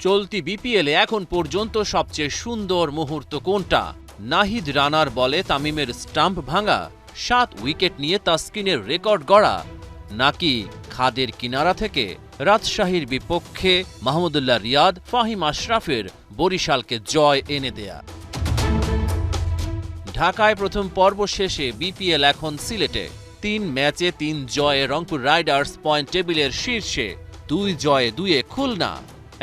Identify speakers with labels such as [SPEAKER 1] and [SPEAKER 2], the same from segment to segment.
[SPEAKER 1] চলতি বিপিএলে এখন পর্যন্ত সবচেয়ে সুন্দর মুহূর্ত কোনটা? নাহিদ রানার বলে তামিমের স্টাম্প ভাঙা, 7 উইকেট নিয়ে তাসকিনের রেকর্ড গড়া, নাকি খাদের কিনারা থেকে রাজশাহীর বিপক্ষে মাহমুদুল্লাহ রিয়াদ, ফাহিম আশরাফের বরিশালকে জয় এনে দেয়া? ঢাকায় প্রথম পর্ব শেষে বিপিএল এখন সিলেটে। 3 ম্যাচে 3 জয়ে রংপুর রাইডার্স পয়েন্ট টেবিলের শীর্ষে, 2 জয়ে 2-এ খুলনা,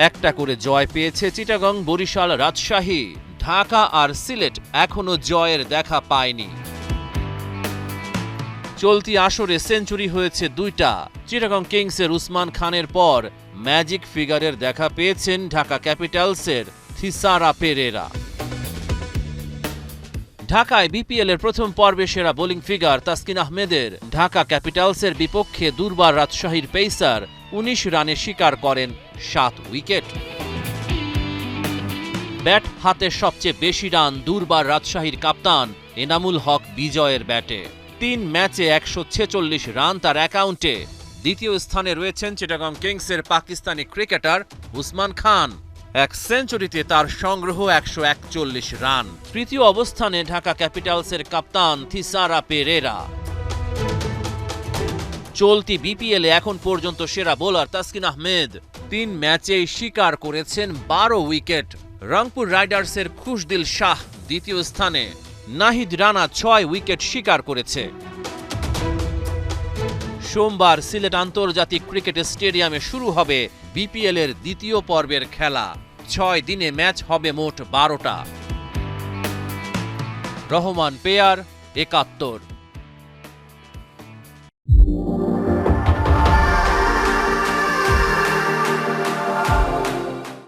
[SPEAKER 1] একটা করে জয় পেয়েছে চিটাগং, বরিশাল, রাজশাহী। ঢাকা আর সিলেট এখনো জয়ের দেখা পায়নি। চলতি আসরে সেঞ্চুরি হয়েছে 2টা। চিটাগং কিংসের উসমান খানের পর ম্যাজিক ফিগারের দেখা পেয়েছেন ঢাকা ক্যাপিটালসের থিসারা পেরেরা। ঢাকায় বিপিএল এর প্রথম পর্বে সেরা বোলিং ফিগার তাসকিন আহমেদের। ঢাকা ক্যাপিটালসের বিপক্ষে দুর্বার রাজশাহীর পেসার 19 রানে শিকার করেন 7 উইকেট। ব্যাট হাতে সবচেয়ে বেশি রান দুর্বার রাজশাহীর কাপ্তান এনামুল হক বিজয়ের ব্যাটে। 3 ম্যাচে 146 রান তার অ্যাকাউন্টে। দ্বিতীয় স্থানে রয়েছেন চিটাগং কিংসের পাকিস্তানি ক্রিকেটার উসমান খান। 1 সেঞ্চুরিতে তার সংগ্রহ 141 রান। তৃতীয় অবস্থানে ঢাকা ক্যাপিটালসের কাপ্তান থিসারা পেরেরা। চলতি বিপিএলে এখন পর্যন্ত সেরা বোলার তাসকিন আহমেদ। 3 ম্যাচেই শিকার করেছেন 12 উইকেট। রংপুর রাইডার্সের খুশদিল শাহ দ্বিতীয় স্থানে। নাহিদ রানা 6 উইকেট শিকার করেছে। সোমবার সিলেট আন্তর্জাতিক ক্রিকেট স্টেডিয়ামে শুরু হবে বিপিএল এর দ্বিতীয় পর্বের খেলা। 6 দিনে ম্যাচ হবে মোট 12টা। রহমান পেয়ার, 71।